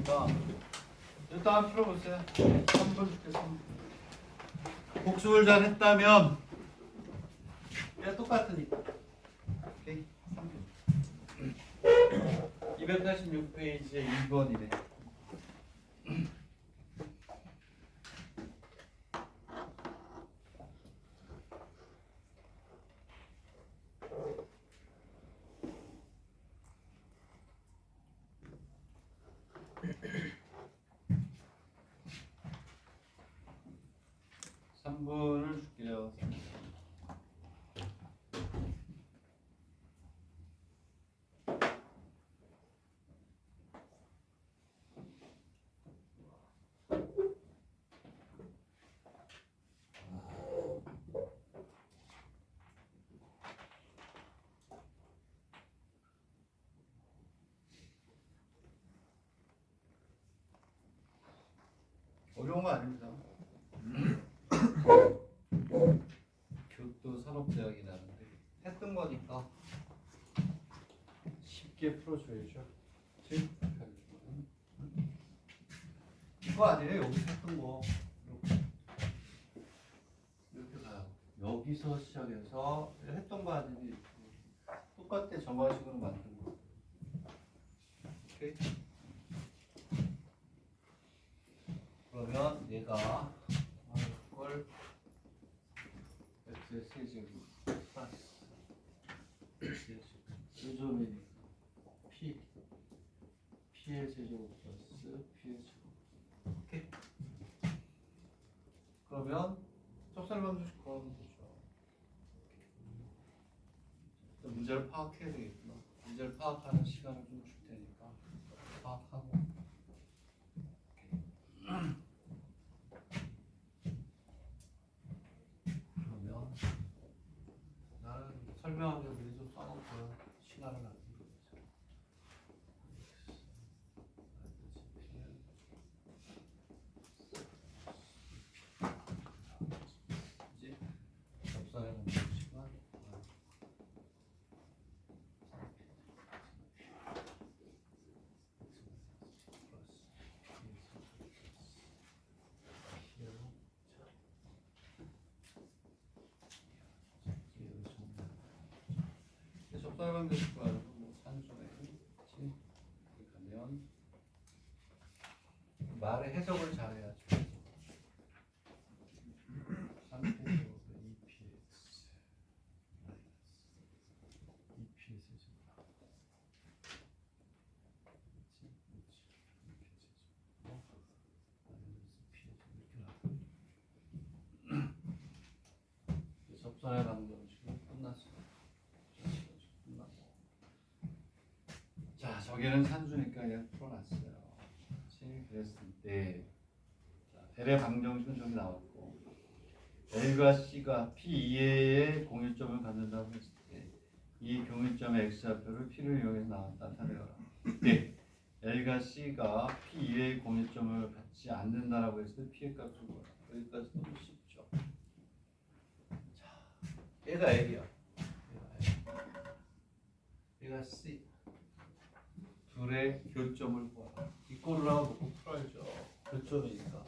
거니까 일단 한번 풀어보세요. 3번 줄게 3번. 복습을 잘 했다면 얘 똑같으니까. 오케이. 3번. 286페이지에 2번이네. 삼분을 줄게요. 어려운 거 아닙니다. 교도 산업대학이라는데 했던 거니까 쉽게 풀어줘야죠. 이거 아니에요? 여기서 했던 거 이렇게 가요. 여기서 시작해서 했던 거 아니니 똑같아. 정화식으로 만든 거. 오케이. 그러면 얘가 그걸 x의 세제곱 플러스 요점이니까 p의 세제곱 플러스 p의 제곱. 오케이. 그러면 좁쌀방정식 구하면 되죠. 문제를 파악해야 되겠구나. 문제를 파악하는 시간을 좀 줄 테니까 파악하고. 그러면 나는 설명하기 미리 좀 써놓고요. 시간을 안 주고. 이제 접선하는 시간. 접선방정식 말고 뭐 산소에 가면 말의 해석을 잘해야죠. 3px 2px 2p의 세제곱 접선의 방정식은 끝났어요. 자, 저기는 산수니까 그냥 풀어놨어요. 그랬을 때 자, 대략 방정식은 저기 나왔고 L과 C가 P 이외의 공유점을 갖는다고 했을 때 이 공유점의 X좌표를 P를 이용해서 나타내거라. 네. L과 C가 P 이외의 공유점을 갖지 않는다라고 했을 때 P의 값을 구하라. 여기까지 너무 쉽죠. 자, 얘가 L이야. 얘가 C. 둘의 교점을 구하라. 이꼴을 하고 놓고 풀어야죠. 교점이니까.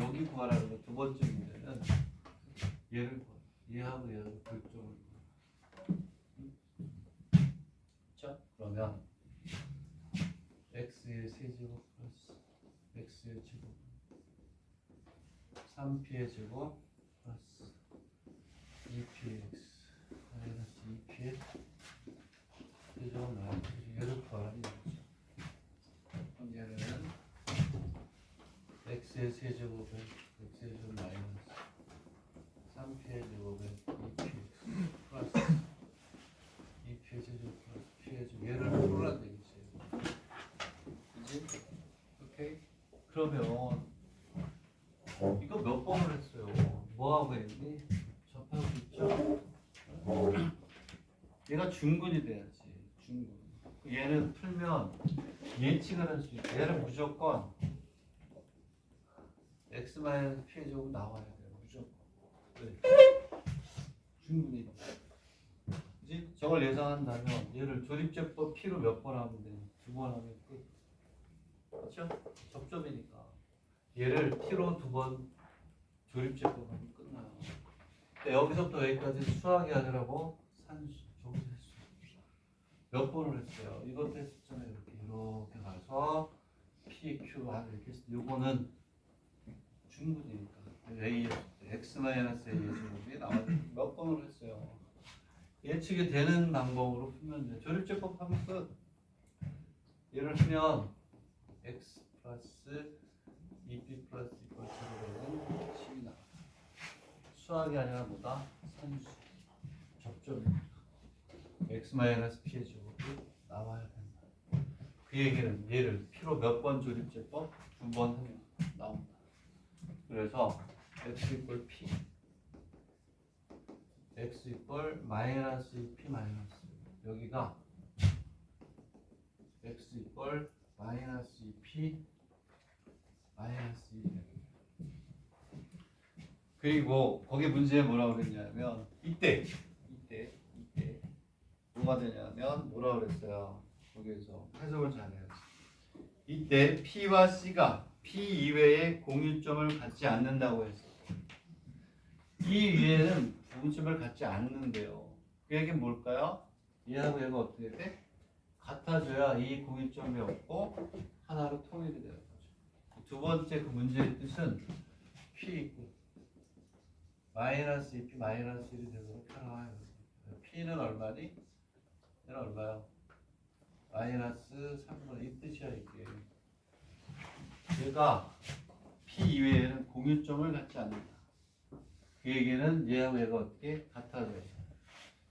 여기 구하라. 그러면 두 번째 문제는 얘를 구하라. 얘하고 얘하고 교점을 구하라. 자, 그러면 x의 세제곱 플러스 x의 제곱 3p의 제곱 플러스 2px 마이너스 2p의 세제곱 마이너스 얘를 구하라. 그럼 얘는 x의 세제곱에 x의 제곱 마이너스 3p의 제곱에 2px 플러스 2p의 제곱 플러스 p의 제곱 얘를 풀어야 되겠지. 그지? 오케이? 그러면 이거 몇 번을 했어요? 뭐하고 했니? 접하고 있죠? 얘가 중근이 돼야지. 중근. 얘는 풀면 예측을 할 수 있어. 얘는 무조건 x-p의 제곱 나와야 돼요. 무조건. 네. 중근이. 그지? 저걸 예상한다면 얘를 조립제법 p로 몇 번 하면 돼? 2번 하면 끝. 그렇죠? 접점이니까 얘를 T로 두 번 조립제법하면 끝나요. 근데 여기서부터 여기까지 수학이 아니라고 산수 저기서 했어요. 몇 번을 했어요. 이것도 했었잖아요. 이렇게 가서 P, Q 하는 이렇게 했을 때 요거는 중분이니까 A, X-A의 제곱이 나와요. 몇 번을 했어요. 예측이 되는 방법으로 풀면 돼요. 조립제법 하면 끝. 얘를 하면 X 플러스 2B 플러스 2꼴 제곱은 10이 나와요. 수학이 아니라 뭐다? 산수. 접점이니까. X-P의 제곱이 나와야 된다. 그 얘기는 얘를 P로 몇 번 조립제법? 두 번 하면 나온다. 그래서 X 이퀄 P X 이퀄 마이너스 P 마이너스 여기가 X 이퀄 마이너스 P 마이너스 1 그리고 거기 문제에 뭐라고 그랬냐면 이때 뭐가 되냐면 뭐라고 그랬어요. 거기에서 해석을 잘해야지. 이때 P와 C가 P 이외의 공유점을 갖지 않는다고 했어. 이 위에는 공유점을 갖지 않는데요. 그 얘기는 뭘까요? 얘하고 얘가 어떻게 돼? 같아져야 이 공유점이 없고 하나로 통일이 되는 거죠. 두 번째 그 문제의 뜻은 P 있고 마이너스 2P 마이너스 1이 되도록 펴나와요. P는 얼마니? 얘는 얼마요? 마이너스 3분의 이 뜻이야 이게. 얘가 P 이외에는 공유점을 갖지 않는다. 그 얘기는 얘하고 얘가 어떻게 같아져요.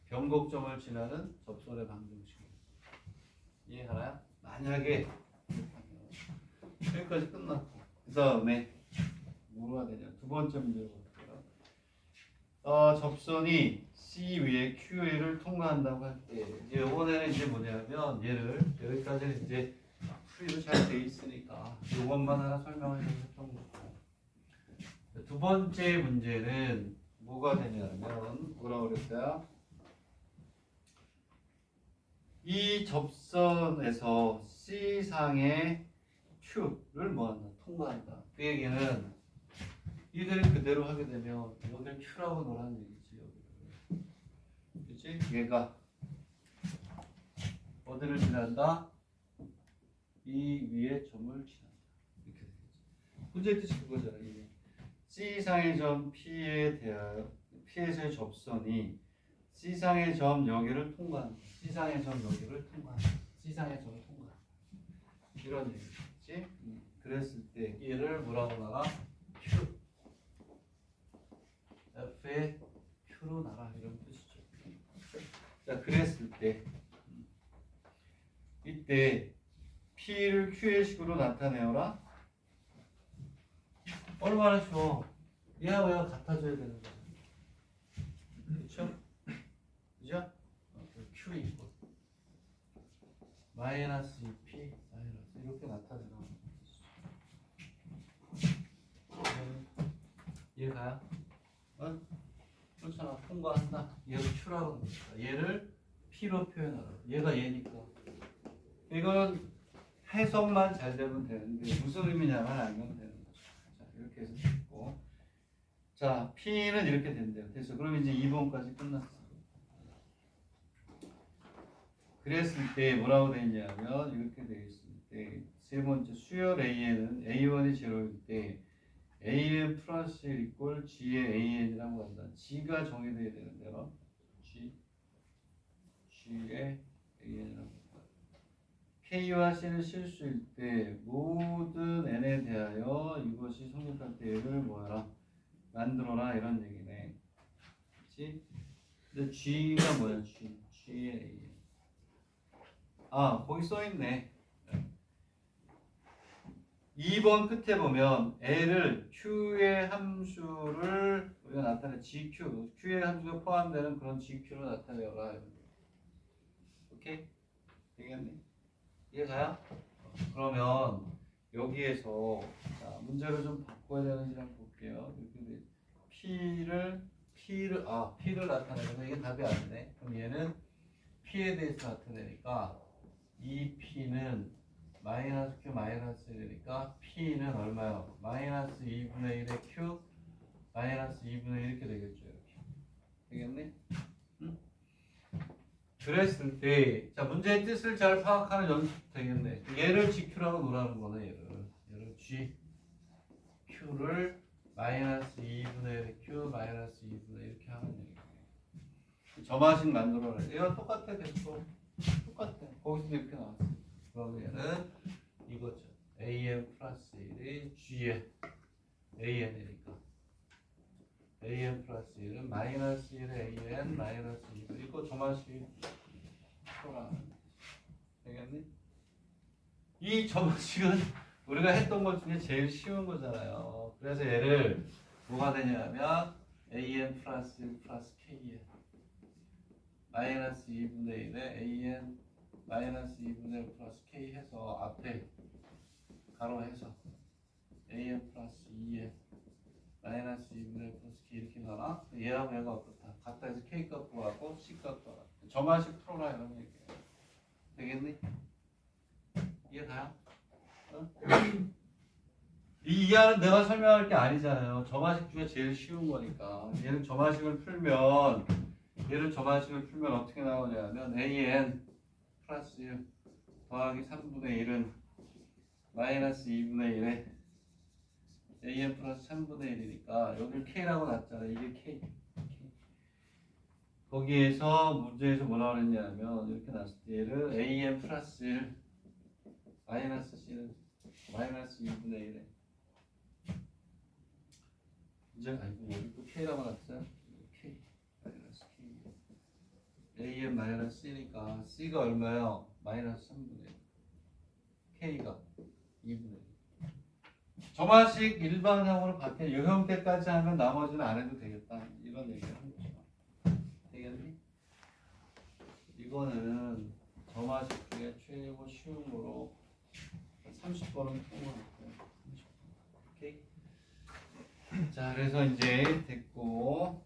변곡점을 지나는 접선의 방정식. 이해하나요? 만약에 여기까지 끝났고 그 다음에 뭐가 되냐? 두 번째 문제로 볼게요. 접선이 C 위에 QA를 통과한다고 할 때 이제 이번에는 이제 뭐냐면 얘를 여기까지는 이제 풀이도 잘 돼 있으니까 이것만 하나 설명을 좀 했던 거고 두 번째 문제는 뭐가 되냐면 뭐라고 그랬어요? 이 접선에서 C상의 Q를 뭐한다? 통과한다. 그 얘기는 이들을 그대로 하게 되면 여기를 Q라고 놓으라는 얘기지. 여기를. 그치? 얘가 어디를 지난다? 이 위에 점을 지난다. 이렇게 되겠지. 문제의 뜻이 그거잖아. 이게. C상의 점 P에 대하여 P에서의 접선이 C상의 점 여기를 통과한다. C상의 점 여기를 통과한다. C상의 점을 통과한다. 이런 얘기겠지? 그랬을 때 얘를 뭐라고 나가? Q. F의 Q로 나가 이런 뜻이죠. 자, 그랬을 때 이때 P를 Q의 식으로 나타내어라. 얼마나 쉬워. 얘하고 얘가 같아져야 되는 거야. 그렇죠? 그죠? Q 이고 마이너스 2P 마이너스 이렇게 나타내는 이해가요? 어? 그렇잖아. 통과한다. 얘를 Q라고 합니다. 얘를 P로 표현하라. 얘가 얘니까. 이거는 해석만 잘 되면 되는데 무슨 의미냐만 알면 되는 거죠. 자, 이렇게 해서 됐고. 자, P는 이렇게 된대요. 됐어. 그럼 이제 2번까지 끝났어. 그랬을 때 뭐라고 되어 있냐면 이렇게 되어 있을 때 세 번째 수열 AN은 A1이 제로일 때 AN 플러스 1 이꼴 G의 AN이라고 한다. G가 정의되어야 되는데요. G의 AN이라고 한다. K와 C는 실수일 때 모든 N에 대하여 이것이 성립할 때 얘를 뭐하라? 만들어라 이런 얘기네. 그치? 근데 G가 뭐야? G의 AN. 아, 거기 써있네. 2번 끝에 보면 L을 Q의 함수를 우리가 나타내 GQ, Q의 함수가 포함되는 그런 GQ로 나타내어라. 오케이? 되겠네? 이해가요? 그러면 여기에서 자, 문제를 좀 바꿔야 되는지 한번 볼게요. 이렇게 P를 나타내면 이게 답이 아니네. 그럼 얘는 P에 대해서 나타내니까 이 P는 마이너스 q 마이너스 1이니까 p는 얼마요? 마이너스 2분의 1의 q 마이너스 2분의 1 이렇게 되겠죠. 이렇게. 되겠네? 응? 그랬을 때, 자, 문제의 뜻을 잘 파악하는 연습 되겠네. 얘를 GQ라고 놓으라는 거네, 얘를 G, Q를 마이너스 2분의 1 Q, 마이너스 2분의 1 이렇게 하는 얘기예요. 점화식 만들어라. 얘가 똑같아, 계속. 똑같아. 거기서도 이렇게 나왔어. 그럼 얘는 이거죠. AM 플러스 1이 G에 AN이니까. AN 플러스 1은 마이너스 1의 AN 마이너스 2분. 이거 점화식 되겠니? 이 점식은 우리가 했던 것 중에 제일 쉬운 거잖아요. 그래서 얘를 뭐가 되냐면 an 플러스 1 플러스 kn 마이너스 2분의 1에 an 마이너스 2분의 1 플러스 k 해서 앞에 가로해서 an 플러스 2에 마이너스 2분의 1 플러스 k 이렇게 나와. 얘하고 얘가 어떻다? 같다 해서 k 값 구하고 c 값 구하라. 점화식 풀어라 이런 얘기예요. 되겠니? 이해 가요? 어? 이 이하는 내가 설명할 게 아니잖아요. 점화식 중에 제일 쉬운 거니까. 얘는 점화식을 풀면 어떻게 나오냐면 an 플러스 1 더하기 3분의 1은 마이너스 2분의 1에 an 플러스 3분의 1이니까 여기를 k라고 놨잖아요. 이게 k. 거기에서 문제에서 뭐라고 그랬냐면 이렇게 놨을 때 얘를 an 플러스 1 마이너스 c는 마이너스 2분의 1에 이제 아니고 여기 또 k라고 놨어요. k 마이너스 k an 마이너스 c니까 c가 얼마요? 마이너스 3분의 1 k가 2분의 1 점화식 일반형으로 바뀌어 이 형태까지 하면 나머지는 안 해도 되겠다 이런 얘기를 한 거죠. 되겠니? 이거는 점화식 중에 최고 쉬운 거로 30번은 통과했고요. 30번. 오케이. 자, 그래서 이제 됐고,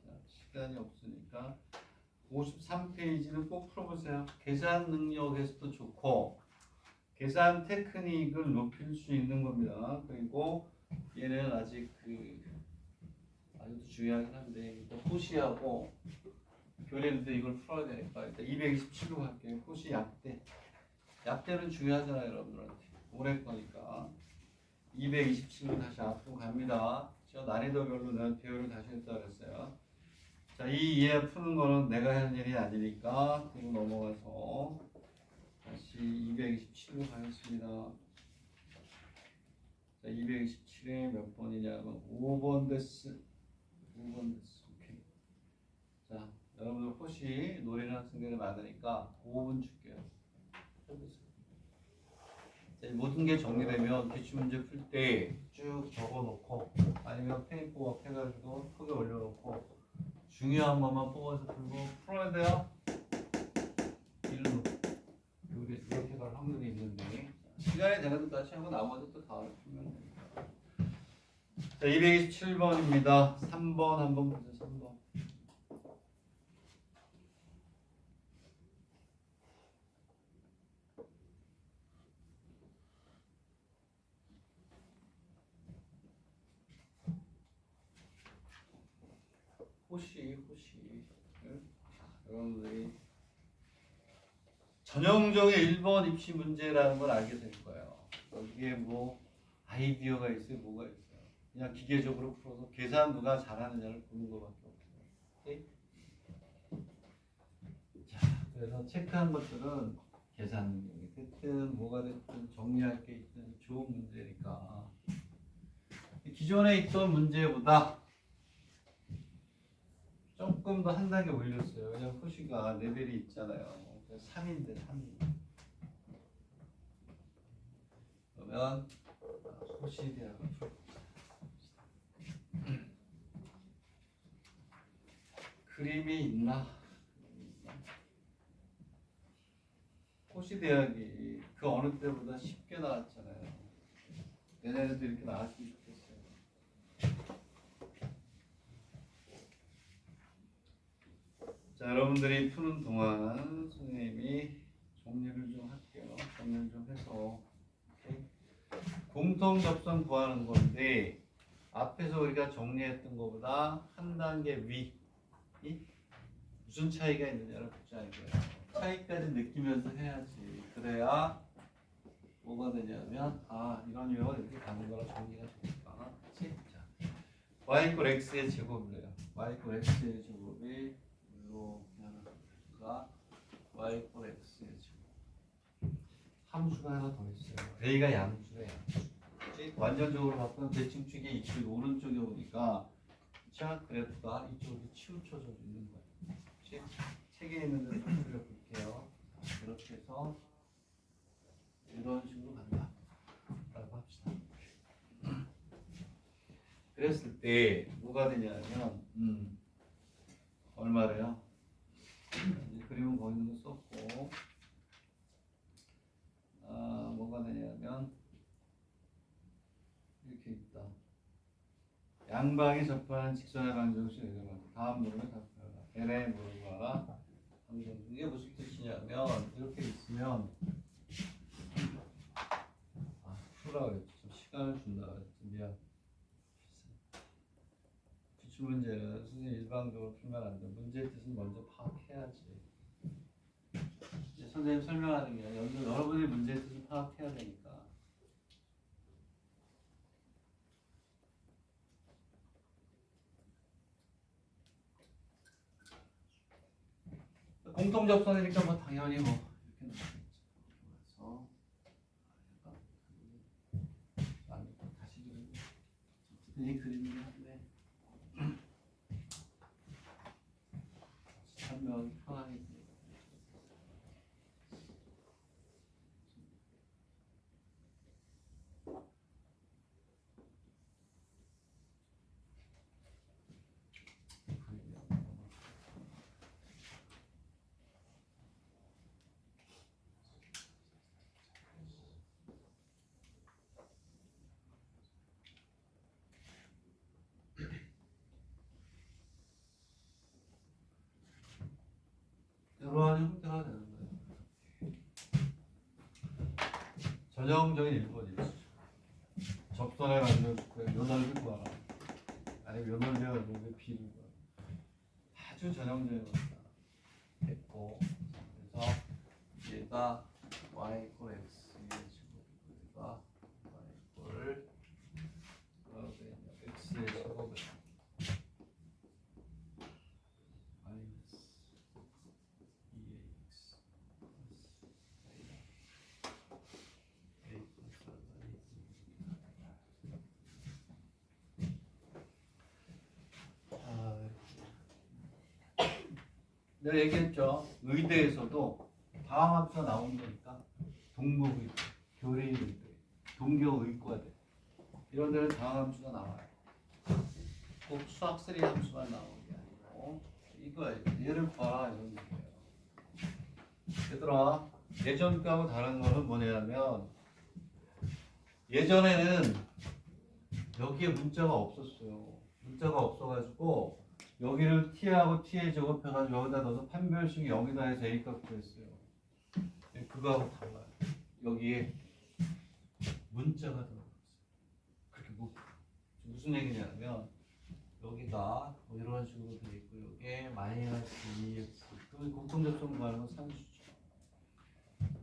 자, 시간이 없으니까 53페이지는 꼭 풀어보세요. 계산 능력에서도 좋고, 계산 테크닉을 높일 수 있는 겁니다. 그리고 얘는 아직 아주 중요하긴 한데, 호시하고 교례인데 이걸 풀어야 되니까 일단 227로 갈게요. 호시 약대. 약대는 중요하잖아요, 여러분들한테. 오래 거니까. 227로 다시 앞으로 갑니다. 저 난이도별로 내가 배열을 다시 했다 그랬어요. 자, 이 이해 푸는 거는 내가 하는 일이 아니니까 뒤로 넘어가서 다시 227로 가겠습니다. 자, 227에 몇 번이냐면 5번 됐어. 5번 됐어. 오케이. 자, 여러분들 혹시 노래는 학생들이 많으니까 5분 줄게요. 해보세요. 모든 게 정리되면 기출문제 풀 때 쭉 적어놓고 아니면 페이퍼 해가지고 크게 올려놓고 중요한 것만 뽑아서 풀고 풀어야 돼요. 일로 이렇게 갈 확률이 있는데 시간이 되는 데까지 하고 나머지 또 다음에 풀면 됩니다. 자, 227번입니다. 3번 한번 보세요. 3번. 호시 여러분들이 전형적인 1번 입시 문제라는 걸 알게 될 거예요. 여기에 뭐 아이디어가 있어요, 뭐가 있어요. 그냥 기계적으로 풀어서 계산 누가 잘하느냐를 보는 것밖에 없어요. 오케이? 자, 그래서 체크한 것들은 계산 능력이 됐든 뭐가 됐든 정리할 게 있든 좋은 문제니까 기존에 있던 문제보다 조금 더 한 단계 올렸어요. 왜냐면 호시가 레벨이 있잖아요. 3인데 3인. 그러면 호시 대학을 그림이 있나? 호시 대학이 그 어느 때보다 쉽게 나왔잖아요. 내년에도 이렇게 나왔으면 좋겠어요. 자, 여러분들이 푸는 동안 선생님이 정리를 좀 할게요. 정리를 좀 해서 오케이? 공통 접선 구하는 건데 앞에서 우리가 정리했던 것보다 한 단계 위 무슨 차이가 있느냐를 보자는 거예요. 차이까지 느끼면서 해야지. 그래야 뭐가 되냐면 이런 유형은 이렇게 가는 거라 정리가 되니까. 그치? 자, y 이퀄 x의 제곱이래요. y 이퀄 x의 제곱이 이렇게 하나가 y 이퀄 x의 제곱. 함수가 하나 더 있어요. a가 양수래요. 그치? 완전적으로 바꾸면 대칭축이 이쪽 오른쪽에 오니까 자 그래프가 이쪽으로 치우쳐져 있는 거예요. 그치? 책에 있는 대로 좀 그려볼게요. 이렇게 해서 이런 식으로 간다 라고 합시다. 그랬을 때 뭐가 되냐면 얼마래요? 이제 그림은 거기 있는 거 썼고 뭐가 되냐면 이렇게 있다. 양방이 접하는 직선의 방정식 다음 물음에 답하라. LA 물어봐라. 방정식 이게 무슨 뜻이냐면 이렇게 있으면 풀라고 그랬지. 좀 시간을 준다 그랬지. 미안. 기출문제는 선생님 일방적으로 풀면 안 돼. 문제의 뜻은 먼저 파악해야지. 이제 선생님 설명하는 게 아니라 여러분이 문제의 뜻을 파악해야 되니까. 공통 접선이니까 뭐 당연히 뭐 이렇게 나오겠죠. 그래서 다시 이 그림이긴 한데 설명 편하게. 이러한 형태가 되는 거예요. 전형적인 1번이죠. 접선의 방정식의 요널을 구하라. 아니면 요널과 요널의 비를 구하라. 아주 전형적인 겁니다. 됐고, 그래서 얘가 y 이퀄 x의 제곱이고 얘가 y 이퀄 x의 제곱이고 마이너스 2ax a 내가 얘기했죠. 의대에서도 다음 합수가 나오는 거니까 동국의대, 교리의대, 동교의과대 이런 데는 다음 함수가 나와요. 꼭 수학 3 함수만 나오는 게 아니고 이거예요. 얘를 봐라 이런 얘기예요. 얘들아 예전 거하고 다른 거는 뭐냐면 예전에는 여기에 문자가 없었어요. 문자가 없어가지고 여기를 t하고 t에 제곱해가지고 여기다 넣어서 판별식이 0이다 해서 a값 구했어요. 그거하고 달라요. 여기에 문자가 들어갔어요. 그렇게 무슨 얘기냐면 여기가 뭐 이런 식으로 돼 있고 여기에 마이너스 2x 그 공통 접선 구하는 건 산수죠.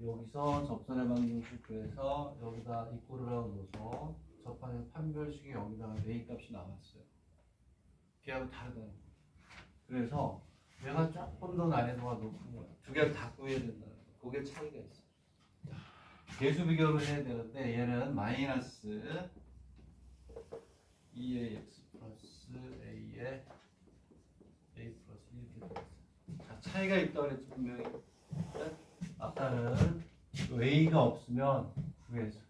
여기서 접선의 방정식 구해서 여기다 이꼴을 하고 넣어서 접하는 판별식이 여기다가 a 값이 나왔어요. 걔하고 다르다는 거예요. 그래서 얘가 조금 더 난이도가 높은 거야. 두 개를 다 구해야 된다는 거야. 그게 차이가 있어. 계수 비교를 해야 되는데 얘는 마이너스 2ax 플러스 a에 a 플러스 이렇게 되었어요. 자, 차이가 있다고 그랬지 분명히. 아까는 a가 없으면 구해서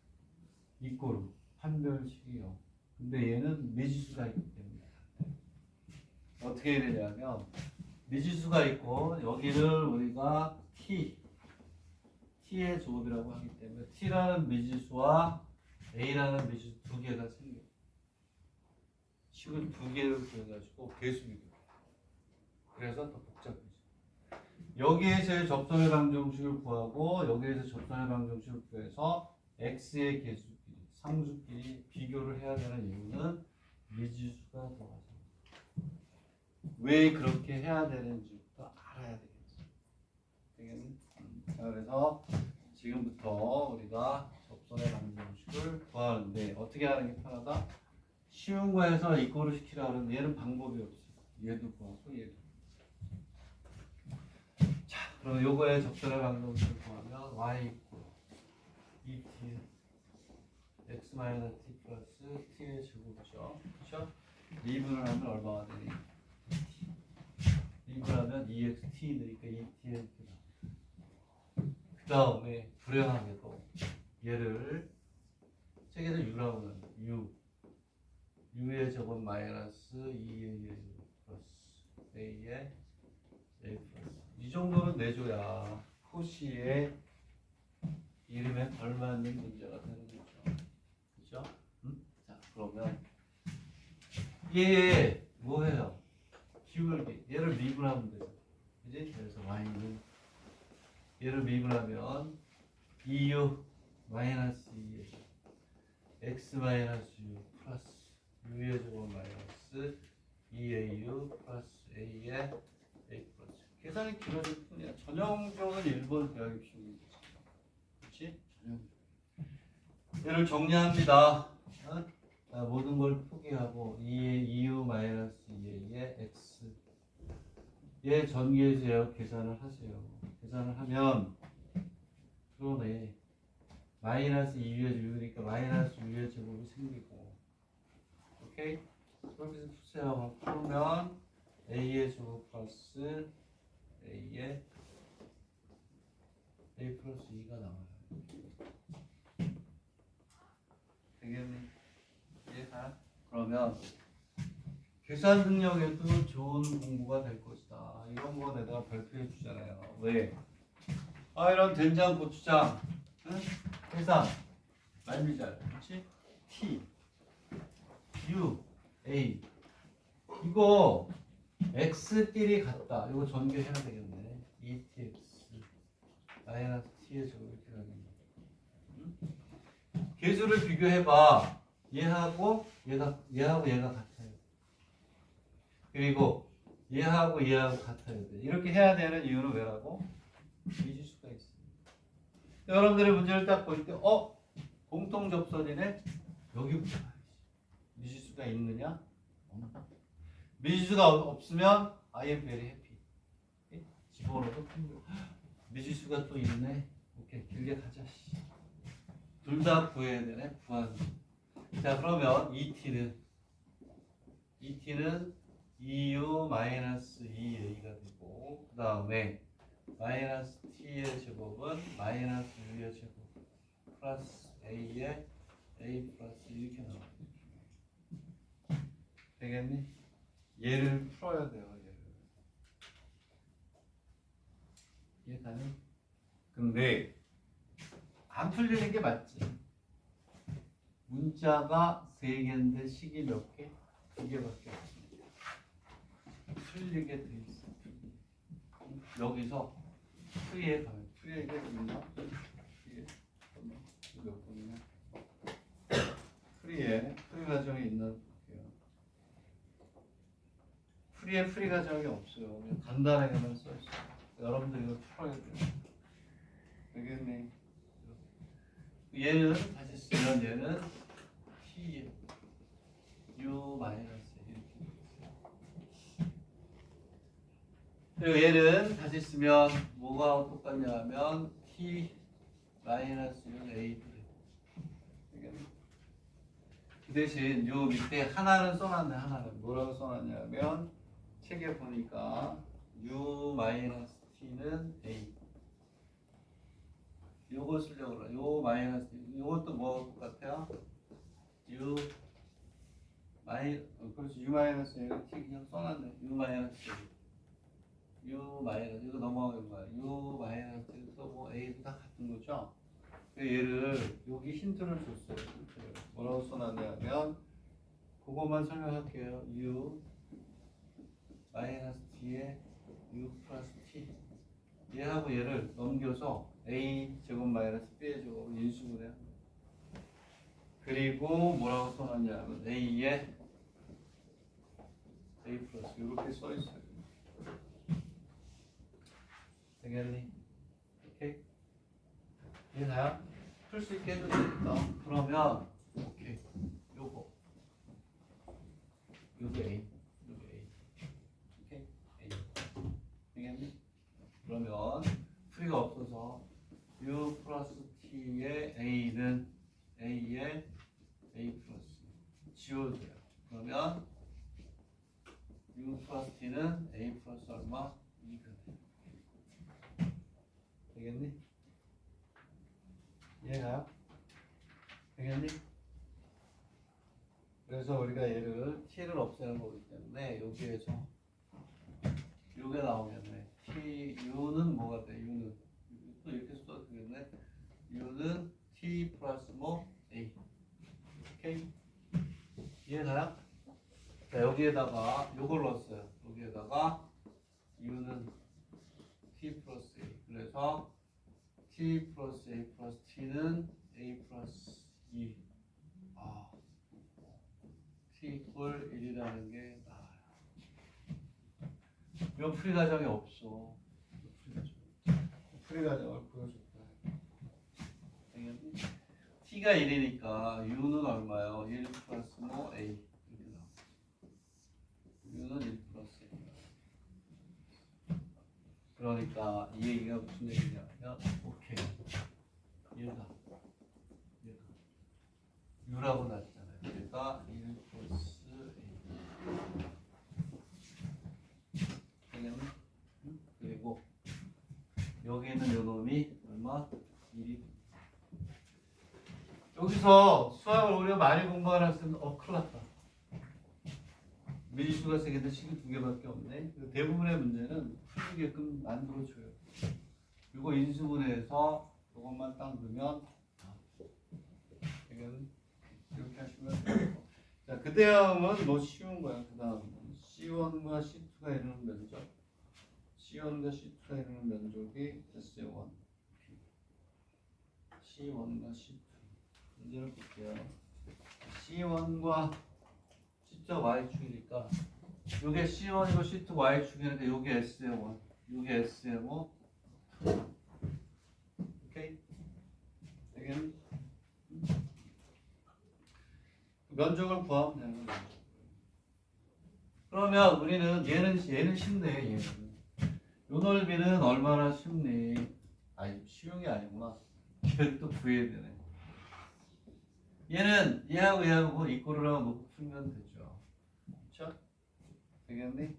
이꼴로 판별식이요. 근데 얘는 미지수가 있기 때문에 어떻게 해야 되냐면 미지수가 있고 여기를 우리가 t의 조합이라고 하기 때문에 t라는 미지수와 a라는 미지수 두 개가 생겨요. 식을 두 개를 구해가지고 계수비교. 그래서 더 복잡해져. 여기에서의 접선의 방정식을 구하고 여기에서 접선의 방정식을 구해서 x의 개수끼리 상수끼리 비교를 해야 되는 이유는 미지수가 들어가서 왜 그렇게 해야 되는지부터 알아야 되겠죠. 되겠니? 자, 그래서 지금부터 우리가 접선의 방정식을 구하는데 어떻게 하는 게 편하다? 쉬운 거에서 이거를 시키라 그러는데 얘는 방법이 없어. 얘도 구하고 얘도. 자, 그럼 요거의 접선의 방정식을 구하면 y 이퀄 2t x 마이너스 t 플러스 t의 제곱이죠. 그렇죠? 미분을 하면 얼마가 되니? 미분하면 2xt 되니까 2t의 이렇게 나와. 그 다음에 불행하게도 얘를 책에서 u라고 하는 u의 제곱 마이너스 2a 플러스 a의 a 플러스 이 정도는 내줘야 코시의 이름에 걸맞는 문제가 되는 거죠. 그렇죠? 응? 자, 그러면 얘 뭐해요? 기울기 얘를 미분하면 되죠. 그지? 그래서 y는 얘를 미분하면 2u 마이너스 2 x 마이너스 u 플러스 u의 제곱 마이너스 2au 플러스 a의 a 플러스 계산이 길어질 뿐이야. 전형적인 1번 대학의 기준이지. 그렇지? 전형적. 얘를 정리합니다. 어? 자, 모든 걸 포기하고 2u 마이너스 2a의 x 얘 전개해서 계산을 하세요. 계산을 하면 그러네. 마이너스 2u의 제곱이니까 마이너스 u의 제곱이 생기고 오케이? 그렇게 푸세요. 그러면 a의 제곱 플러스 a의 a 플러스 2가 나와요. 되겠니? 이해가? 그러면 계산 능력에도 좋은 공부가 될 것이다. 이런 거 내가 발표해 주잖아요. 왜? 아, 이런 된장, 고추장, 응? 계산, 말미잘, 그렇지? T, U, A 이거 X끼리 같다. 이거 전개해야 되겠네. 2tx 마이너스 t의 제곱 이렇게 가겠네. 응? 계수를 비교해봐. 얘하고 얘가 같아요. 그리고 얘하고 같아야 돼. 이렇게 해야 되는 이유는 왜라고? 미지수가 있습니다. 여러분들의 문제를 딱 볼 때, 공통 접선이네. 여기부터 봐야지. 미지수가 있느냐? 없나? 미지수가 없으면 I am very happy. 집어넣어도 미지수가 또 있네. 오케이, 길게 가자. 둘 다 구해야 되네. 구하는. 자, 그러면 ET는 2u 마이너스 2a가 되고 그 다음에 마이너스 t의 제곱은 마이너스 u의 제곱 플러스 a의 a 플러스 이렇게 나와요. 되겠니? 얘를 풀어야 돼요. 얘를. 이해가니? 근데 안 풀리는 게 맞지. 문자가 3개인데 식이 몇 개? 2개밖에 없습니다. 풀리게 돼 있어. 여기서 프리에 가면 프리에게 있나? 몇 번이냐? 프리 과정이 있나 볼게요. 프리 과정이 없어요. 그냥 간단하게만 써 있어요. 여러분들 이거 풀어야 돼요. 되겠네. 얘는 다시 쓰면 얘는 t u 마이너스 그리고 얘는 다시 쓰면 뭐가 똑같냐 하면 t 마이너스 a 되겠네. 그 대신 요 밑에 하나는 써놨네. 하나는 뭐라고 써놨냐면 책에 보니까 u 마이너스 t는 a 요거 쓰려고 그래. 요 마이너스 요것도 뭐 똑같아요? u 그렇지. u 마이너스 a t 그냥 써놨네. u 마이너스 u 마이너스 이거 넘어가는 거야. u 마이너스 뭐 a도 다 같은 거죠. 얘를 여기 힌트를 줬어요. 힌트를. 뭐라고 써놨냐면 그것만 설명할게요. u 마이너스 t에 u 플러스 t 얘하고 얘를 넘겨서 A 제곱 마이너스 B의 제곱으로 인수분해. 그리고 뭐라고 써놨냐면 A에 A 플러스 이렇게 써 있어요. 되겠니? 오케이. 이해가요? 풀 수 있게 해도 되니까. 그러면 오케이. 요거 A, 요거 A. 오케이. A. 되겠니? 그러면 풀이가 없어서 U 플러스 T의 A는 A의 A 플러스 지워줘요. 그러면 U 플러스 T는 A 플러스 얼마? 2가 돼. 되겠니? 이해가요? 되겠니? 그래서 우리가 얘를 T를 없애는 거기 때문에 여기에서 요게 나오겠네. T, U는 뭐가 돼? U는 또 이렇게 써도 되겠네. U는 T 플러스 뭐? A. 오케이? 이해가요? 자, 여기에다가 요걸 넣었어요. 여기에다가 U는 T 플러스 A. 그래서 T 플러스 A 플러스 T는 A 플러스 2. 아, T 이퀄 1이라는 게 나와요. 이건 풀이 과정이 없어. 풀이 과정을 보여줬다. T가 1이니까 U는 얼마요? 1 플러스 뭐 A. 이렇게 나와. U는 1 플러스 A. 그러니까 이 얘기가 무슨 얘기냐면 오케이. 얘가 U라고 났잖아요. 얘가 1 플러스 A. 그리고 여기 있는 요 놈이 얼마? 1이. 여기서 수학을 우리가 많이 공부하는 학생은 큰일 났다. 미지수가 3개인데 식이 2개밖에 없네. 대부분의 문제는 풀리게끔 만들어줘요. 이거 인수분해해서 이것만 딱 넣으면 이렇게 하시면 돼요. 자, 그 다음은 뭐 쉬운 거야. 그 다음은 C1과 C2가 이루는 면적. C1과 C2가 이루는 면적이 S1. C1과 C2. 문제를 볼게요. C1과 C자 Y축이니까 요게 C1이고 C2 Y축이니까 요게 S의1, 요게 S의 뭐 2. 오케이? 되겠니? 면적을 구하면 되는 거죠. 그러면 우리는 얘는 쉽네. 얘는 요 넓이는 얼마나 쉽니? 아니 쉬운 게 아니구나. 얘를 또 구해야 되네. 얘는 얘하고 이꼬르라고 놓고 풀면 되죠. 그렇죠? 되겠니?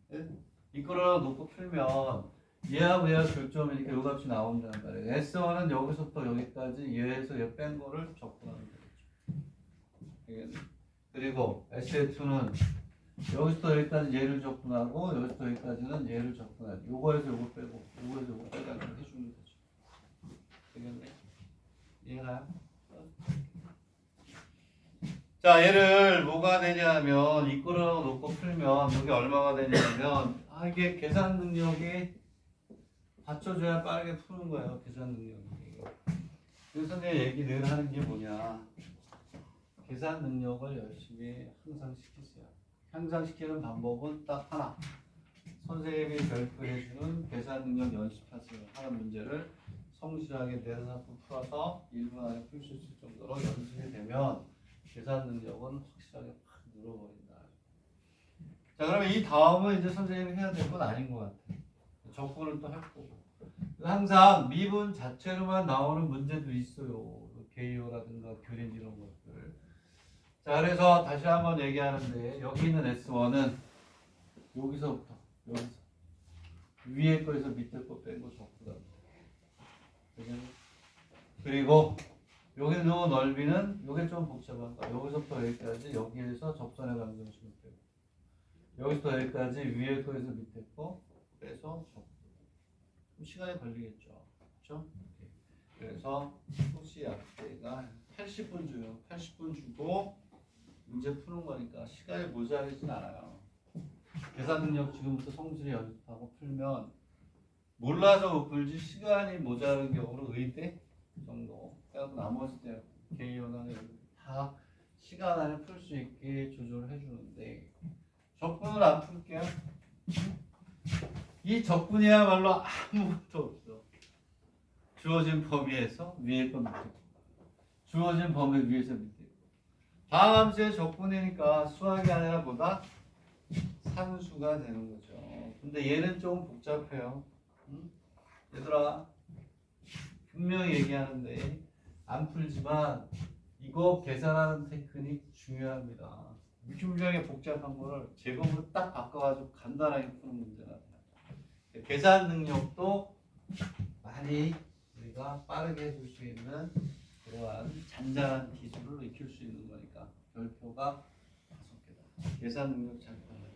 네? 이꼬르라고 놓고 풀면 얘하고 교점이니까 요 값이 나온다는 말이에요. S1은 여기서부터 여기까지 얘에서 얘 뺀 거를 적분하면 되겠죠. 되겠니? 그리고 S2는 여기서부터 여기까지 얘를 적분하고 여기서부터 여기까지는 얘를 적분하고 요거에서 요거 빼고 요거에서 요거 빼가지고 해주면 되죠. 되겠니? 이해가요? 자, 얘를 뭐가 되냐면 이끌어 놓고 풀면 이게 얼마가 되냐면 이게 계산 능력이 받쳐줘야 빠르게 푸는 거예요. 계산 능력이. 그래서 내 얘기 늘 하는 게 뭐냐, 계산 능력을 열심히 향상시키세요. 향상시키는 방법은 딱 하나, 선생님이 별표해주는 계산 능력 연습하세요 하는 문제를 성실하게 내려놓고 풀어서 1분 안에 풀 수 있을 정도로 연습이 되면 계산 능력은 확실하게 확 늘어버린다. 자, 그러면 이 다음은 이제 선생님이 해야 될 건 아닌 것 같아요. 적분을 또 할 거고. 항상 미분 자체로만 나오는 문제도 있어요. 개요라든가 교린 이런 것들. 자, 그래서 다시 한번 얘기하는데 여기 있는 S1은 여기서부터 여기서 위에 거에서 밑에 거 뺀 거 적분합니다. 그리고 여기 요 넓이는 요게 좀 복잡한 거. 여기서부터 여기까지 여기에서 접선의 방정식을 빼고 여기서부터 여기까지 위에 거에서 밑에 거 빼서 적분. 좀 시간이 걸리겠죠. 그렇죠? 그래서 혹시 앞에가 80분 줘요. 80분 주고 문제 푸는 거니까 시간이 모자르진 않아요. 계산 능력 지금부터 성실히 연습하고 풀면 몰라서 못 풀지 시간이 모자른 경우는 의대 정도. 그래서 나머지 때 개인연한에 다 시간 안에 풀 수 있게 조절해 주는데 적분을 안 풀게요. 이 적분이야말로 아무것도 없어. 주어진 범위에서 위에 건 밑에 거. 주어진 범위 위에서 밑에 거. 방함수의 적분이니까 수학이 아니라 보다 산수가 되는 거죠. 근데 얘는 좀 복잡해요. 응? 얘들아 분명히 얘기하는데 안 풀지만 이거 계산하는 테크닉 중요합니다. 굉장히 복잡한 거를 제곱으로 딱 바꿔가지고 간단하게 푸는 문제가 돼요. 계산 능력도 많이 우리가 빠르게 해줄 수 있는 그러한 잔잔한 기술을 익힐 수 있는 거니까 별표가 5개다. 계산 능력 잘 보면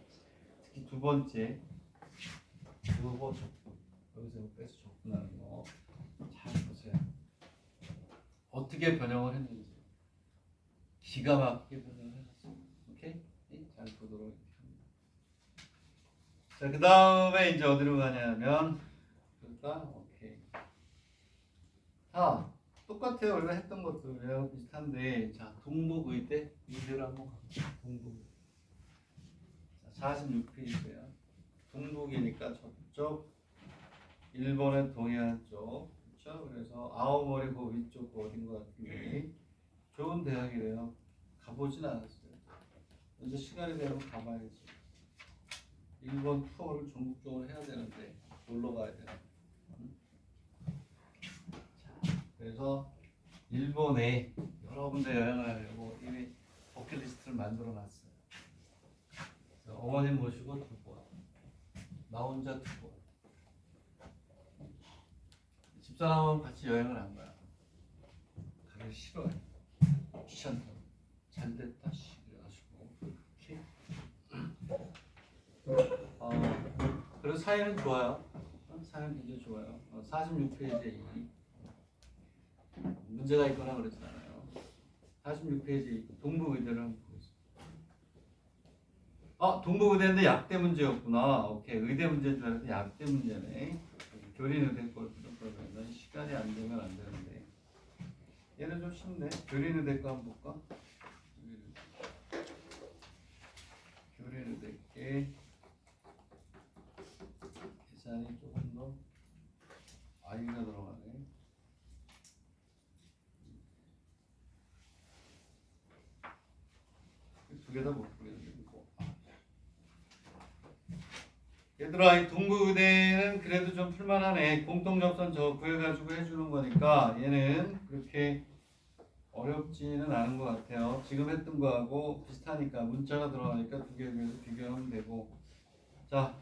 특히 두 번째 그거 적분 여기서 빼서 적분하는 거 잘 보세요. 어떻게 변형을 했는지 기가 막히게 변형을 해놨어요. 오케이? 잘 보도록 합니다. 자, 그 다음에 이제 어디로 가냐면 그러니까 오케이. 똑같아요. 우리가 했던 것들이랑 비슷한데 자 동북의대 이대로 한번 가볼게요. 동북. 자, 46페이지예요. 동북이니까 저쪽 일본의 동해안 쪽 그렇죠? 그래서 아오모리 그 위쪽 그 어딘 것 같은데 좋은 대학이래요. 가보진 않았어요. 이제 시간이 되면 가봐야지. 일본 투어를 전국적으로 해야 되는데 놀러 가야 되나? 자, 그래서 일본에 여러분들 여행을 하려고 이미 버킷리스트를 만들어 놨어요. 어머님 모시고 2번, 나 혼자 2번. 집사람은 같이 여행을 안 가요. 가기 싫어요. 귀찮다. 잘 됐다. 그래가지고 그래서 사연은 좋아요. 사연 굉장히 좋아요. 46페이지에 문제가 있거나 그러진 않아요. 46페이지 동북의대를 한번 보겠습니다. 동북의대인데 약대 문제였구나. 오케이, 의대 문제인 줄 알았는데 약대 문제네. 교린의대 걸 그러면 시간이 안 되면 안 되는데 얘는 좀 쉽네. 교린의대 거 한번 볼까? 교린의대 게 계산이 조금 더 아이가 들어가네. 두 개 다 못 보겠는데 얘들아 이 동부의대는 그래도 좀 풀만하네. 공통접선 저 구해가지고 해주는 거니까 얘는 그렇게 어렵지는 않은 것 같아요. 지금 했던 거하고 비슷하니까 문자가 들어가니까 두 개 비교하면 되고. 자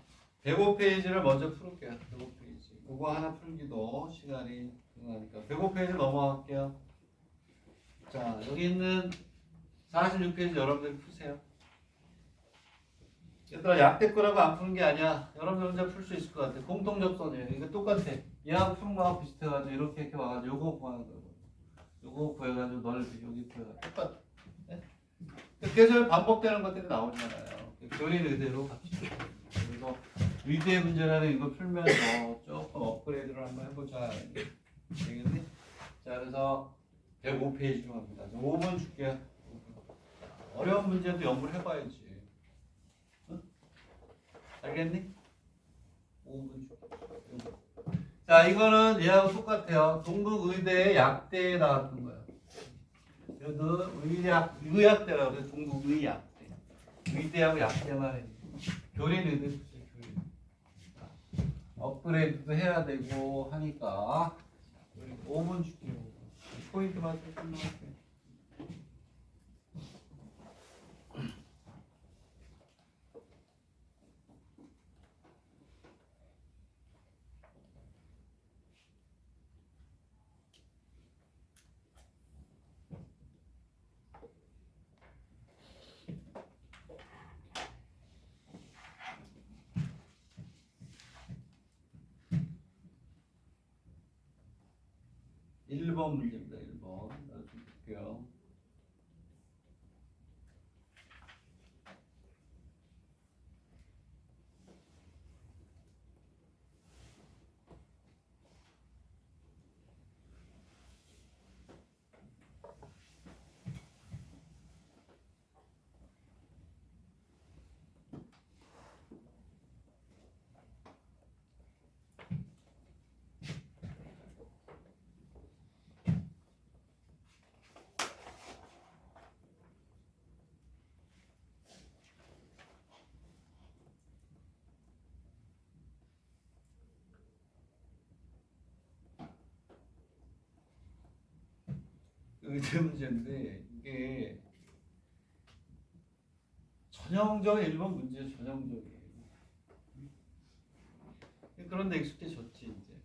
105페이지를 먼저 풀을게요. 105페이지 그거 하나 풀기도 시간이 필요하니까 105페이지 넘어갈게요. 자 여기 있는 46페이지 여러분들 푸세요. 얘들아 약대 거라고 안 푸는 게 아니야. 여러분들 혼자 풀 수 있을 것 같아. 공통접선이에요. 이거 똑같아. 얘하고 푸는 거하고 비슷해가지고 이렇게 와가지고 요거 구하는 거고 요거 구해가지고 넓이 여기 구해가지고 똑같아. 네? 계속 반복되는 것들이 나오잖아요. 교린 의대로 갑시다. 그래서 의대 문제라는 이거 풀면서 조금 업그레이드를 한번 해보자. 되겠니? 자 그래서 105페이지로 갑니다. 5분 줄게요. 어려운 문제도 연구를 해봐야지. 응? 알겠니? 5분 줄게. 자 이거는 얘하고 똑같아요. 동북의대의 약대에 나왔던 거예요. 그래도 의학대라고 해서 동북의약대. 의대하고 약대만 해. 교린의대 보세요. 교린. 업그레이드도 해야 되고 하니까 5분 줄게요. 포인트만 좀 설명할게요. (1번) 문제입니다. 1번. 좀 볼게요. 여기 세 문제인데 이게 전형적인 일본 문제 전형적이에요. 그런데 익숙해졌지 이제.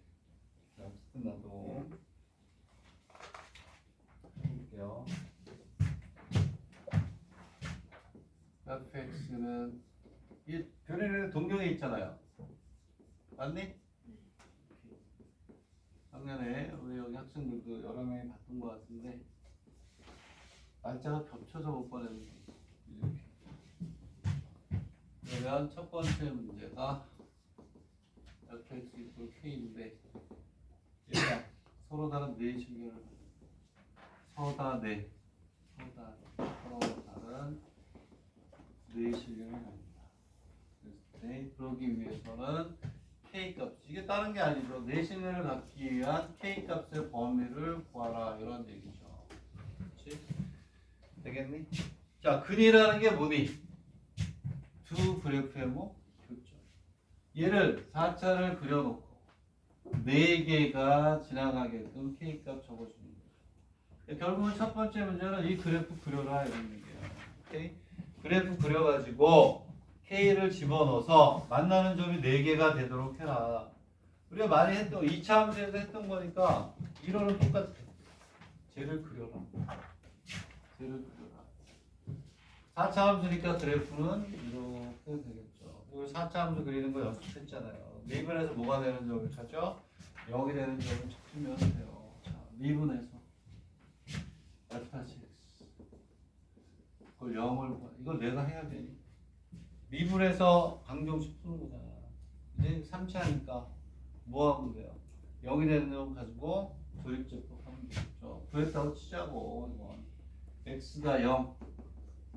자, 어쨌든 나도 해볼게요. fx는 이 변형의 동경에 있잖아요. 맞니? 작년에 우리 여기 학생들도 여러 명이 봤던 것 같은데 날짜가 겹쳐서 못 보냈는데 이렇게. 그러면 첫 번째 문제가 fx 이퀄 k인데 얘가 서로 다른 네 실결을 서로 다른 네 실결을 합니다. 네, 그러기 위해서는 k 값 이게 다른 게 아니죠. 네 실결을 갖기 위한 k 값의 범위를 구하라 이런 얘기죠. 그렇지? 되겠니? 자, 근이라는 게 뭐니? 두 그래프의 뭐? 교점. 얘를 4차를 그려놓고 4개가 지나가게끔 K값 적어주는 거예요. 결국은 첫 번째 문제는 이 그래프 그려라 이런 얘기예요. 오케이? 그래프 그려가지고 K를 집어넣어서 만나는 점이 4개가 되도록 해라. 우리가 많이 했던 2차 함수에서 했던 거니까 1호는 똑같아. 쟤를 그려라. 4차 함수니까 그래프는 이렇게 되겠죠. 그리고 4차 함수 그리는 거 연습했잖아요. 미분에서 뭐가 되는 점을 찾죠? 0이 되는 점을 찾으면 돼요. 자, 미분에서 f-x 그걸 0을 이걸 내가 해야 되니? 미분에서 방정식 푸는 거잖아. 이제 3차니까 뭐 하면 돼요? 0이 되는 점 가지고 조립제법 하면 되겠죠. 구했다고 치자고 이건 x가 0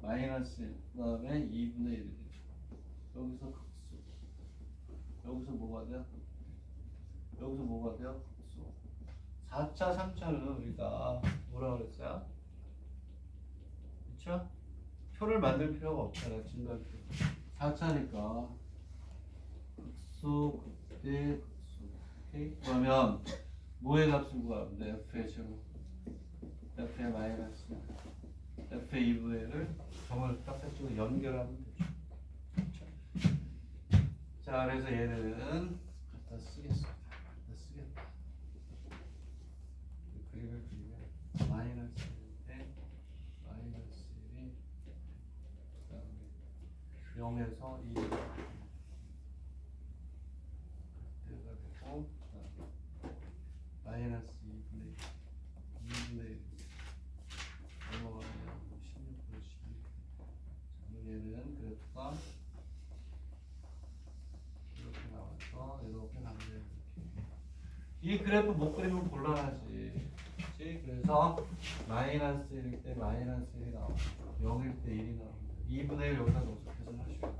마이너스 1, 그 다음에 2분의 1이 되죠. 여기서 극수. 여기서 뭐가 돼요? 여기서 뭐가 돼요? 극수. 4차, 3차는 우리가 뭐라 그랬어요? 그쵸? 표를 만들 필요가 없잖아요. 증가표. 4차니까 극수, 극대, 극수. 오케이? 그러면 뭐의 값을 구하면 돼? f의 제곱. f의 마이너스 f의 2분의 1을 점을 딱 쪽으로 연결하면 되죠. 자, 그래서 얘는 갖다 쓰겠습니다. 갖다 쓰겠다. 그림을 그리면 마이너스 1인데 마이너스 1이 그 다음에 0에서 2 그때가 되고 마이너스 2분의 1 넘어가면 16분의 12 얘는 그래프가 이렇게 나와서 이렇게 가면 돼요. 이 그래프 못 그리면 곤란하지. 그치? 그래서 마이너스 1일 때 마이너스 1이 나오고 0일 때 1이 나오고 2분의 1 여기다 넣어서 계산하시면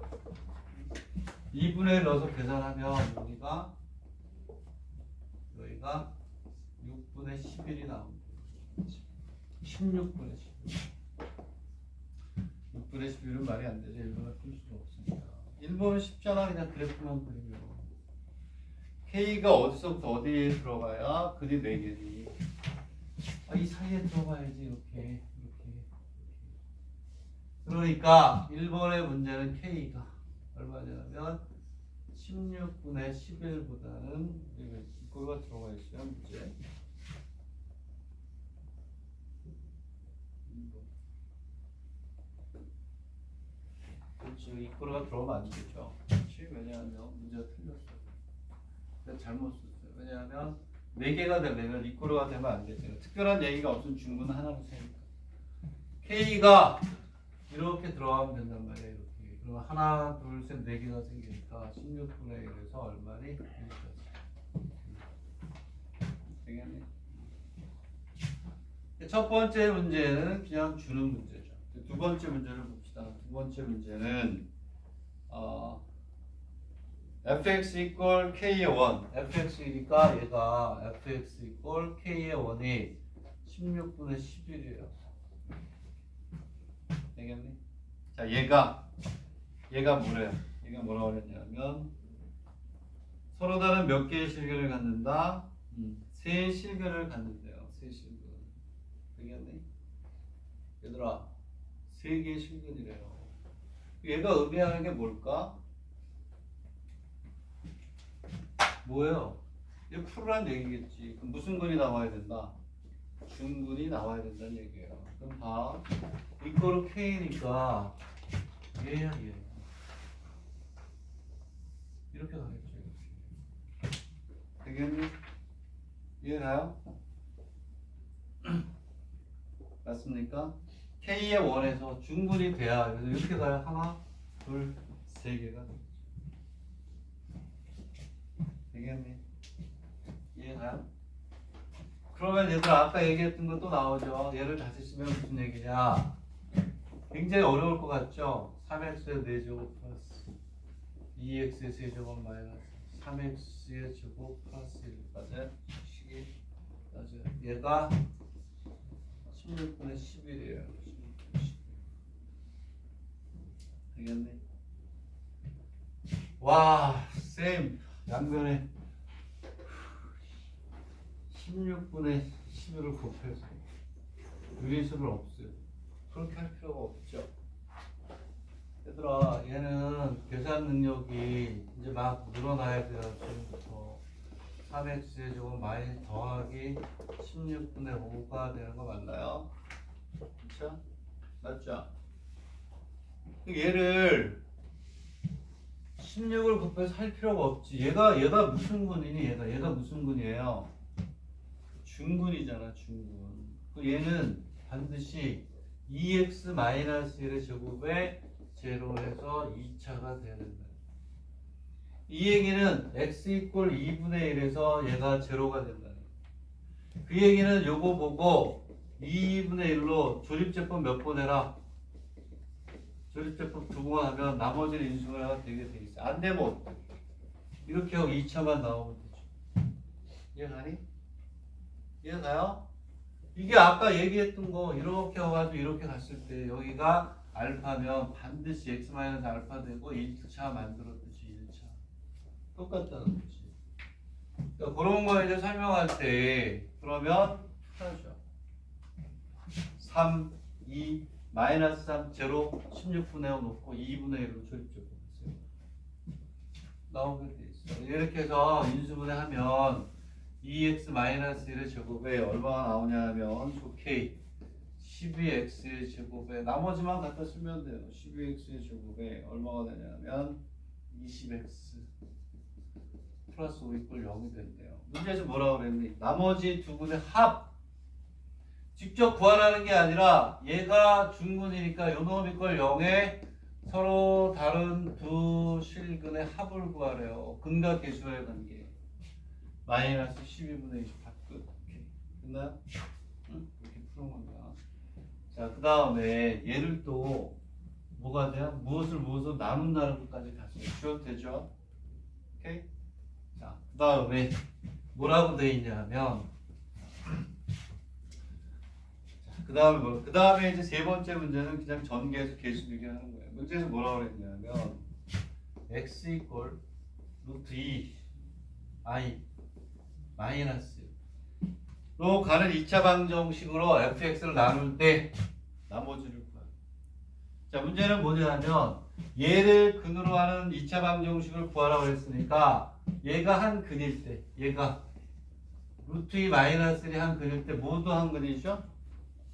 2분의 1 넣어서 계산하면 여기가 6분의 11이 나옵니다. 16분의 11. 6분의 11은 말이 안 되죠. 1번을 풀 수가 없으니까. 1번은 쉽잖아. 그냥 그래프만 그리면. K가 어디서부터 어디에 들어가야 근이 4개지. 이 사이에 들어가야지. 이렇게. 그러니까 1번의 문제는 K가 얼마냐면 16분의 11보다는 이거가 들어가 있어요. 문제. 그렇지. 이거가 들어오면 안 되죠. 그렇지. 왜냐하면 문제가 틀렸어. 내가 잘못 썼어요. 왜냐하면 4개가 되려면 이코르가 되면 안 되죠. 특별한 얘기가 없으면 중문은 하나로 세니까. K가 이렇게 들어가면 된단 말이에요. 이렇게. 그러면 하나, 둘, 셋, 4개가 생기니까 16분의 1에서 얼마니? 1까지. 되겠네. 첫 번째 문제는 그냥 주는 문제죠. 두 번째 문제를 봅시다. 두 번째 문제는 fx equal k의 1 fx이니까 얘가 fx equal k의 1이 16분의 11이에요. 되겠니? 자, 얘가 뭐래요? 얘가 뭐라고 그랬냐면 서로 다른 몇 개의 실결을 갖는다? 세 실결을 갖는데요. 세 실결. 되겠니? 얘들아, 세 개의 실근이래요. 얘가 의미하는 게 뭘까? 뭐예요? 얘 풀으란 얘기겠지. 그럼 무슨 근이 나와야 된다? 중근이 나와야 된다는 얘기예요. 그럼 봐. 이거로 K니까 얘야 얘. 이렇게 가겠죠. 이렇게. 되겠니? 이해가요? 맞습니까? K의 원에서 중근이 돼야 그래서 이렇게 가야 하나, 둘, 세 개가 되겠니? 이해가요? 그러면 얘들아 아까 얘기했던 것도 나오죠. 얘를 다시 쓰면 무슨 얘기냐? 굉장히 어려울 것 같죠? 3x의 4제곱 플러스 2x의 세제곱 마이너스 3x의 제곱 플러스 1까지 식이 맞아요. 얘가 16분의 11이에요. 16분의 11. 되겠네? 와, 쌤 양변에 16분의 11을 곱해서 유리수를 없애요. 그렇게 할 필요가 없죠. 얘들아, 얘는 계산 능력이 이제 막 늘어나야 돼요. 지금부터 3x의 제곱 마이너스 더하기 16분의 5가 되는 거 맞나요? 그렇죠? 맞죠? 얘를 16을 곱해서 할 필요가 없지. 얘가 무슨 군이니? 얘가 무슨 군이에요? 중군이잖아, 중군. 얘는 반드시 2x-1의 제곱에 제로해서 2차가 돼야 된다. 이 얘기는 x 이퀄 2분의 1에서 얘가 제로가 된다. 그 얘기는 요거 보고 2분의 1로 조립제법 몇 번 해라? 조립제법 2번 하면 나머지는 인수가 되게 돼 있어. 안 되면 어때? 이렇게 하고 2차만 나오면 되죠. 이해가니? 이해가요? 이게 아까 얘기했던 거 이렇게 와가지고 이렇게 갔을 때 여기가 알파면 반드시 x-알파 되고 1차 만들었듯이 1차 똑같다는 거지. 그러니까 그런 거 이제 설명할 때 그러면 하죠. 3, 2, 마이너스 3, 제로 16분의 5 놓고 2분의 1로 조립제법 했어요. 나오게 돼 있어요. 이렇게 해서 인수분해 하면 2x-1의 제곱에 얼마가 나오냐 하면 K 12x의 제곱에 나머지만 갖다 쓰면 돼요. 12x의 제곱에 얼마가 되냐면 20x 플러스 5 이퀄 0이 된대요. 문제에서 뭐라고 그랬니? 나머지 두 군의 합 직접 구하라는 게 아니라 얘가 중근이니까 요놈 이퀄 0에 서로 다른 두 실근의 합을 구하래요. 근과 계수의 관계. 마이너스 12분의 28 끝. 오케이. 됐나요? 응? 이렇게 푸는 겁니다. 자, 그 다음에 얘를 또 뭐가 돼요? 무엇으로 나눈다는 것까지 같이 쉬어도 되죠? 오케이? 자, 그 다음에 뭐라고 돼 있냐면 그 다음에 뭐? 그 다음에 이제 세 번째 문제는 그냥 전개해서 계수 비교하는 거예요. 문제에서 뭐라고 그랬냐면 x 이퀄 루트 2 i 마이너스로 가는 2차 방정식으로 fx를 나눌 때 나머지를 구해요. 자, 문제는 뭐냐면 얘를 근으로 하는 2차 방정식을 구하라고 했으니까 얘가 한 근일 때 얘가 루트 2 마이너스 1이 한 근일 때 모두 한 근이죠?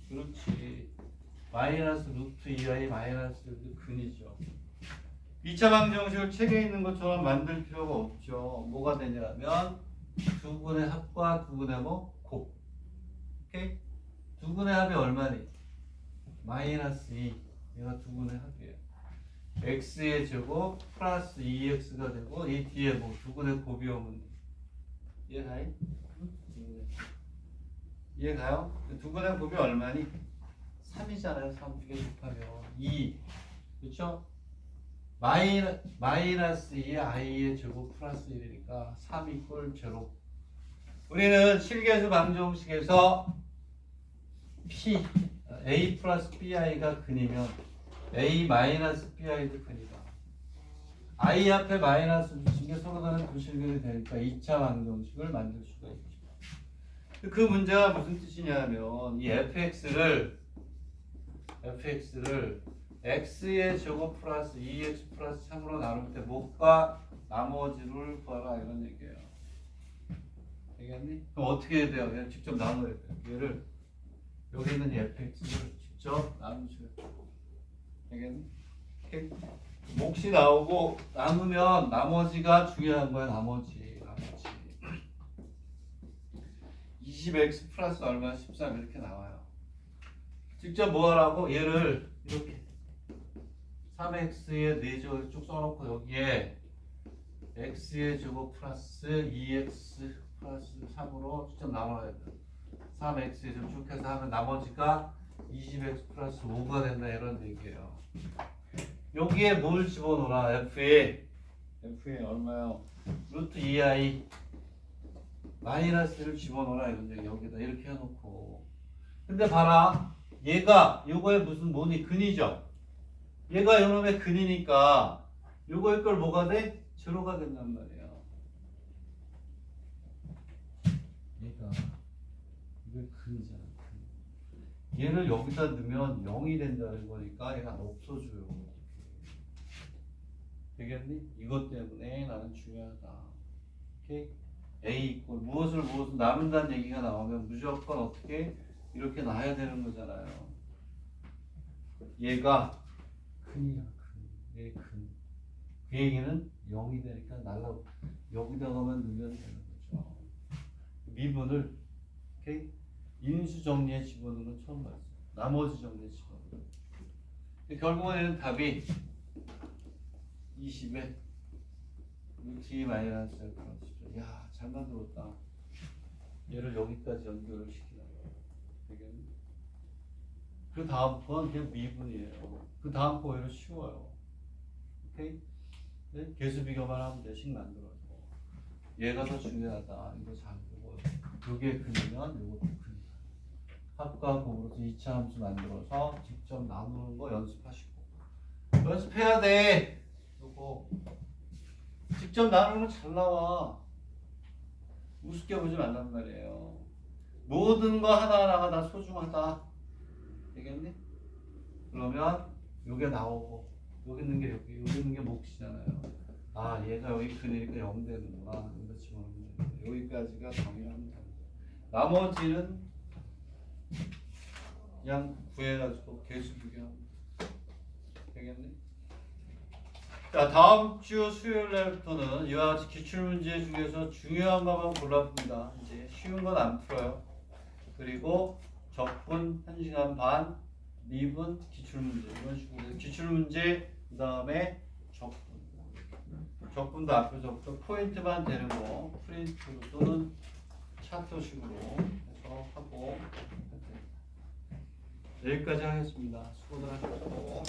그렇지. 마이너스 루트 2i 마이너스 1도 근이죠. 2차 방정식을 책에 있는 것처럼 만들 필요가 없죠. 뭐가 되냐면 두 분의 합과 두 분의 곱. 오케이? 두 분의 합이 얼마니? 마이너스 2. 얘가 두 분의 합이에요. x의 제곱 플러스 2x가 되고 이 뒤에 뭐 두 분의 곱이 오면 이해가요? 이해가요? 두 분의 곱이 얼마니? 3이잖아요. 3 두 개 곱하면 2. 그렇죠? 마이너스 2의 i의 제곱 플러스 1이니까 3 이퀄 제로. 우리는 실계수 방정식에서 p a 플러스 bi가 근이면 a 마이너스 bi도 근이다. i 앞에 마이너스 붙인 게 서로 다른 두 실근이 되니까 2차 방정식을 만들 수가 있죠. 그 문제가 무슨 뜻이냐면 이 fx를 fx를 x의 제곱 플러스 2x 플러스 3으로 나눌 때 못과 나머지를 구하라 이런 얘기예요. 알겠니? 그럼 어떻게 해야 돼요? 그냥 직접 나눠야 돼요. 얘를 여기 있는 이 fx를 직접 나누셔야 돼요. 알겠니? 오케이? 몫이 나오고 나누면 나머지가 중요한 거야. 나머지 20x 플러스 얼마 13 이렇게 나와요. 직접 뭐 하라고? 얘를 이렇게 3x의 4제곱을 쭉 써놓고 여기에 x의 제곱 플러스 2x 플러스 3으로 직접 나눠야 돼. 3x의 제곱 쭉 해서 하면 나머지가 20x 플러스 5가 된다 이런 얘기예요. 여기에 뭘 집어넣어라? f에 얼마요? 루트 2i 마이너스를 집어넣어라 이런 얘기. 여기다 이렇게 해놓고 근데 봐라 얘가 요거의 무슨 뭐니 근이죠. 얘가 요놈의 근이니까 요거의 걸 뭐가 돼? 제로가 된단 말이에요. 얘가 이게 근이잖아. 근. 얘를 여기다 넣으면 0이 된다는 거니까 얘가 없어져요. 되겠니? 이것 때문에 나는 중요하다. 오케이? A 이꼴 무엇을 나눈다는 얘기가 나오면 무조건 어떻게 이렇게 놔야 되는 거잖아요. 얘가 근이야 근. 얘 근. 그 얘기는 0이 되니까 날라 여기다 넣으면 넣으면 되는 거죠. 미분을 오케이? 인수 정리에 집어넣는 처음 봤어요. 나머지 정리에 집어넣는. 결국은 얘는 답이 20에 루트 마이너스 야, 잘 만들었다. 얘를 여기까지 연결을 시키는 거야. 되겠니? 그 다음 건 그냥 미분이에요. 그 다음 거 오히려 쉬워요. 오케이? 네? 계수 비교만 하면 돼식 만들어서. 얘가 더 중요하다. 이거 잘 보고. 요게 근이면 요것도 근. 합과 곱으로서 2차 함수 만들어서 직접 나누는 거 연습하시고. 연습해야 돼. 요거. 직접 나누면 잘 나와. 우습게 보지 말란 말이에요. 모든 거 하나하나가 다 소중하다. 되겠니? 그러면 요게 나오고 여기 있는 게 여기 있는 게 몫이잖아요. 아 얘가 여기 근이니까 0 되는구나. 여기다 집어넣으면 되는데 여기까지가 정의하면 됩니다. 나머지는 그냥 구해가지고 계수 비교하면 되겠니? 자 다음 주 수요일 날부터는 이와 같이 기출문제 중에서 중요한 것만 골라봅니다. 이제 쉬운 건 안 풀어요. 그리고 적분 1시간 반, 미분 기출문제 이런 식으로 기출문제 그 다음에 적분도 앞에 적고 포인트만 되는 거 프린트로 또는 차트식으로 해서 하고 여기까지 하겠습니다. 수고들 하셨고